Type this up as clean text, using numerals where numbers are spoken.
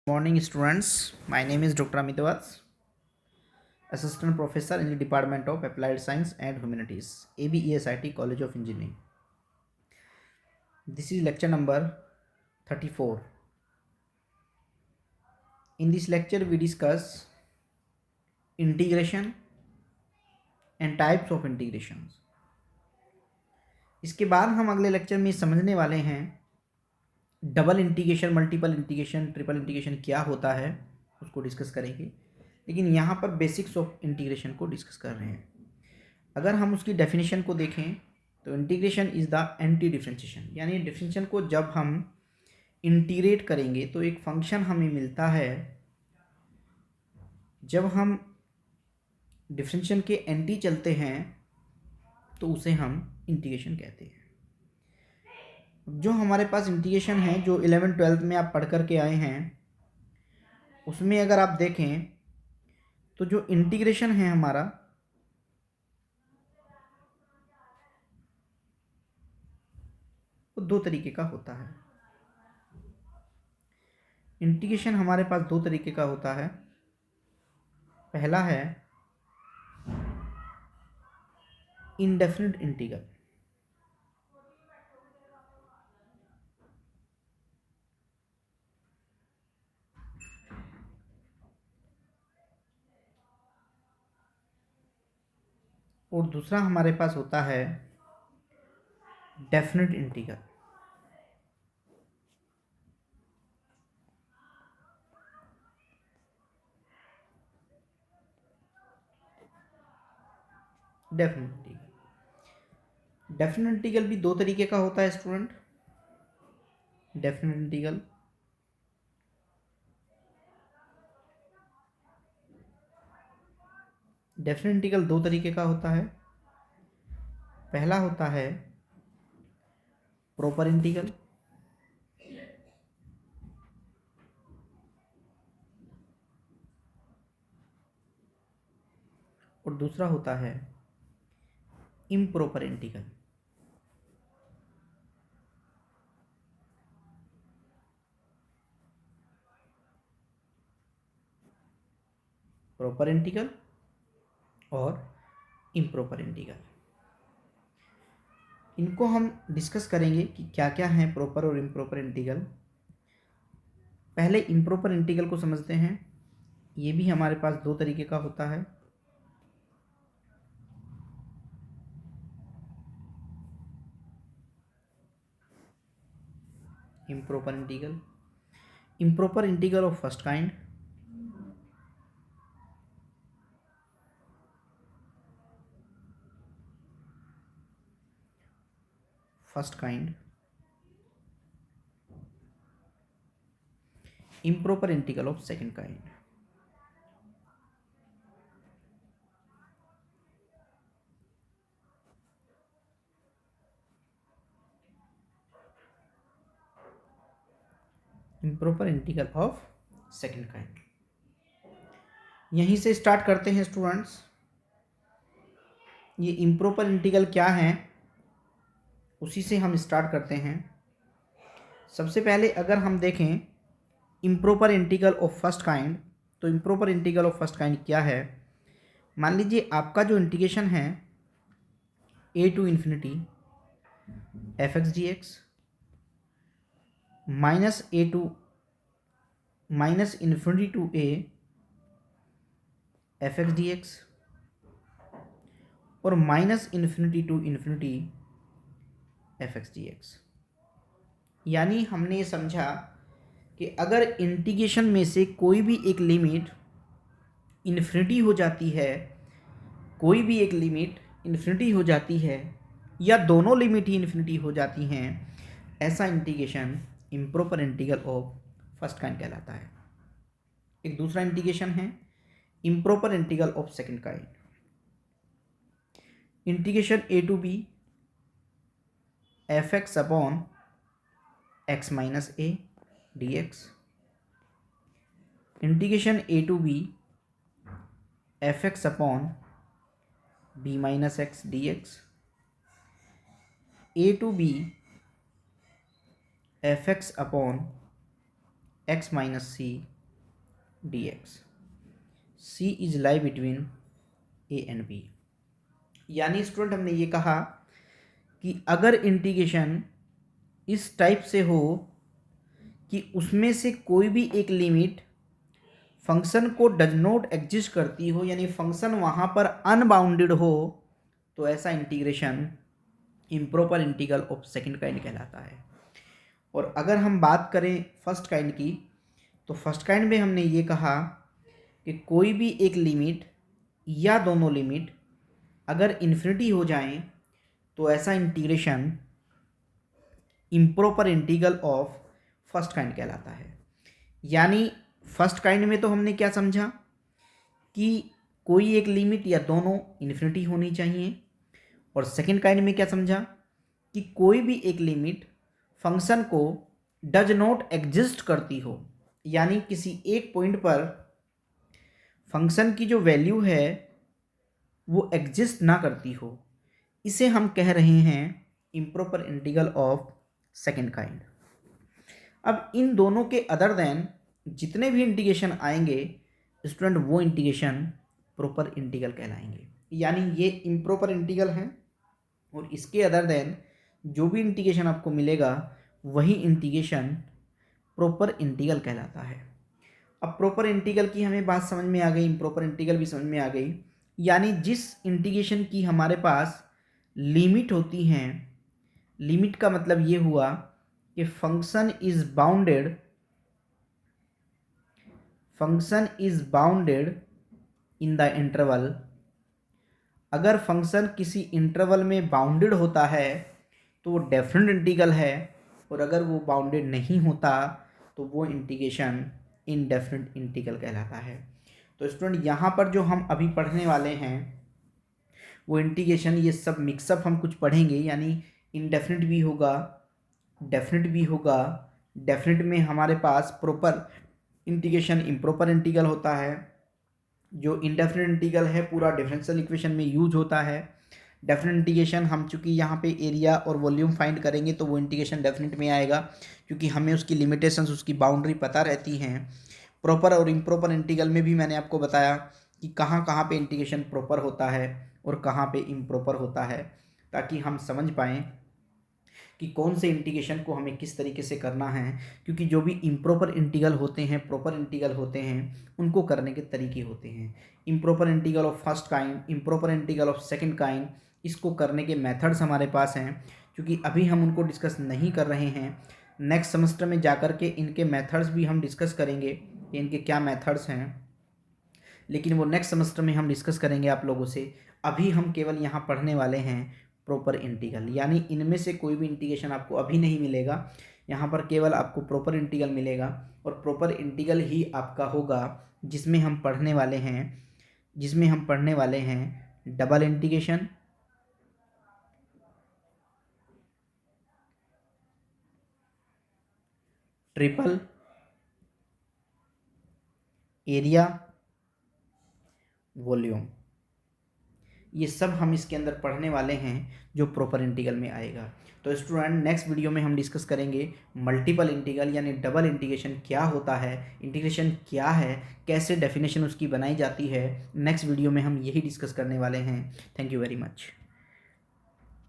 Morning students, my name is Dr. Amitavas, Assistant Professor in the Department of Applied Science and Humanities, ABESIT College of Engineering. This is lecture number 34. In this lecture we discuss integration and types of integrations. इसके बाद हम अगले lecture में समझने वाले हैं double integration, multiple integration, triple integration क्या होता है उसको डिस्कस करेंगे, लेकिन यहाँ पर बेसिक्स ऑफ इंटीग्रेशन को डिस्कस कर रहे हैं। अगर हम उसकी डेफिनेशन को देखें तो integration is the anti differentiation, यानी डिफरेंशिएशन को जब हम इंटीग्रेट करेंगे तो एक फंक्शन हमें मिलता है। जब हम डिफरेंशिएशन के एंटी चलते हैं तो उसे हम इंटीग्रेशन कहते हैं। जो हमारे पास इंटीग्रेशन है, जो 11th-12th में आप पढ़ कर के आए हैं, उसमें अगर आप देखें तो जो इंटीग्रेशन है हमारा वो दो तरीके का होता है। इंटीग्रेशन हमारे पास दो तरीके का होता है। पहला है इंडेफिनिट इंटीग्रल, और दूसरा हमारे पास होता है डेफिनिट इंटीग्रल। डेफिनिट इंटीग्रल भी दो तरीके का होता है स्टूडेंट। डेफिनिट इंटीग्रल दो तरीके का होता है। पहला होता है प्रॉपर इंटीग्रल, और दूसरा होता है इम्प्रॉपर इंटीग्रल। प्रॉपर इंटीग्रल और इम्प्रॉपर इंटीग्रल, इनको हम डिस्कस करेंगे कि क्या क्या है प्रॉपर और इम्प्रॉपर इंटीग्रल। पहले इम्प्रॉपर इंटीग्रल को समझते हैं। ये भी हमारे पास दो तरीके का होता है। Improper integral of first kind, improper integral of second kind. improper integral of second kind, यहीं से स्टार्ट करते हैं स्टूडेंट्स। ये इम्प्रॉपर इंटीग्रल क्या है उसी से हम स्टार्ट करते हैं। सबसे पहले अगर हम देखें improper integral of first kind, तो improper integral of first kind क्या है। मान लीजिए आपका जो इंटीग्रेशन है a to infinity fx dx minus infinity to a fx dx और minus infinity to infinity fx dx। यानी हमने ये समझा कि अगर इंटीग्रेशन में से कोई भी एक लिमिट इन्फिनिटी हो जाती है, कोई भी एक लिमिट इन्फिनिटी हो जाती है, या दोनों लिमिट ही इन्फिनिटी हो जाती हैं, ऐसा integration improper integral of first kind कहलाता है। एक दूसरा इंटीग्रेशन है improper integral of second kind. Integration a to b fx upon x minus a dx, integration a to b fx upon b minus x dx, a to b fx upon x minus c dx, c is lie between a and b। यानी student हमने ये कहा कि अगर integration इस type से हो कि उसमें से कोई भी एक लिमिट फंक्शन को डज नॉट एग्जिस्ट करती हो, यानी फंक्शन वहाँ पर अनबाउंडेड हो, तो ऐसा integration improper integral of second kind कहलाता है। और अगर हम बात करें फर्स्ट काइंड की, तो फर्स्ट काइंड में हमने ये कहा कि कोई भी एक लिमिट या दोनों लिमिट अगर इन्फिनिटी हो जाएं तो ऐसा integration improper integral of first kind कहलाता है। यानी फर्स्ट काइंड में तो हमने क्या समझा कि कोई एक लिमिट या दोनों इन्फिनिटी होनी चाहिए, और सेकंड काइंड में क्या समझा कि कोई भी एक लिमिट फंक्शन को डज नॉट एग्जिस्ट करती हो, यानी किसी एक पॉइंट पर फंक्शन की जो वैल्यू है वो एग्जिस्ट ना करती हो, इसे हम कह रहे हैं improper integral of second kind. अब इन दोनों के अदर देन जितने भी इंटीग्रेशन आएंगे स्टूडेंट, वो इंटीग्रेशन प्रॉपर इंटीग्रल कहलाएंगे। यानी ये इम्प्रॉपर इंटीग्रल हैं और इसके अदर देन जो भी इंटीग्रेशन आपको मिलेगा वही इंटीग्रेशन प्रॉपर इंटीग्रल कहलाता है। अब प्रॉपर इंटीग्रल की हमें बात समझ में आ गई, इम्प्रॉपर इंटीग्रल भी समझ में आ गई। यानी जिस इंटीग्रेशन की हमारे पास लिमिट होती हैं, लिमिट का मतलब ये हुआ कि function is bounded in the interval. अगर फंक्शन किसी इंटरवल में बाउंडेड होता है तो वो डेफिनेट इंटीग्रल है, और अगर वो बाउंडेड नहीं होता तो वो इंटीग्रेशन इनडेफिनेट इंटीग्रल कहलाता है। तो स्टूडेंट यहाँ पर जो हम अभी पढ़ने वाले हैं वो इंटीग्रेशन, ये सब मिक्सअप हम कुछ पढ़ेंगे। यानी इनडेफिनेट भी होगा, डेफिनेट भी होगा। डेफिनेट में हमारे पास प्रॉपर इंटीग्रेशन इम्प्रॉपर इंटीग्रल होता है। जो इनडेफिनेट इंटीग्रल है पूरा डिफरेंशियल इक्वेशन में यूज होता है। डेफिनेट इंटीग्रेशन हम चूँकि यहाँ पे एरिया और वॉल्यूम फाइंड करेंगे तो वो इंटीग्रेशन डेफिनेट में आएगा, क्योंकि हमें उसकी लिमिटेशंस, उसकी बाउंड्री पता रहती हैं। प्रॉपर और इम्प्रॉपर इंटीग्रल में भी मैंने आपको बताया कि कहाँ कहाँ पे इंटीग्रेशन प्रॉपर होता है और कहाँ पे इम्प्रॉपर होता है, ताकि हम समझ पाएँ कि कौन से इंटीग्रेशन को हमें किस तरीके से करना है। क्योंकि जो भी इम्प्रॉपर इंटीग्रल होते हैं, प्रॉपर इंटीग्रल होते हैं, उनको करने के तरीके होते हैं। Improper integral of first kind, improper integral of second kind, इसको करने के मेथड्स हमारे पास हैं। क्योंकि अभी हम उनको डिस्कस नहीं कर रहे हैं, नेक्स्ट सेमेस्टर में जाकर के इनके मेथड्स भी हम डिस्कस करेंगे कि इनके क्या मेथड्स हैं, लेकिन वो नेक्स्ट सेमेस्टर में हम डिस्कस करेंगे आप लोगों से। अभी हम केवल यहाँ पढ़ने वाले हैं प्रॉपर इंटीग्रल। यानी इनमें से कोई भी इंटीग्रेशन आपको अभी नहीं मिलेगा, यहाँ पर केवल आपको प्रॉपर इंटीग्रल मिलेगा। और प्रॉपर इंटीग्रल ही आपका होगा जिसमें हम पढ़ने वाले हैं double integration, triple, area, volume. ये सब हम इसके अंदर पढ़ने वाले हैं जो प्रॉपर इंटीग्रल में आएगा। तो स्टूडेंट नेक्स्ट वीडियो में हम डिस्कस करेंगे मल्टीपल इंटीग्रल, यानी डबल इंटीग्रेशन क्या होता है, इंटीग्रेशन क्या है, कैसे डेफिनेशन उसकी बनाई जाती है। नेक्स्ट वीडियो में हम यही डिस्कस करने वाले हैं। Thank you very much.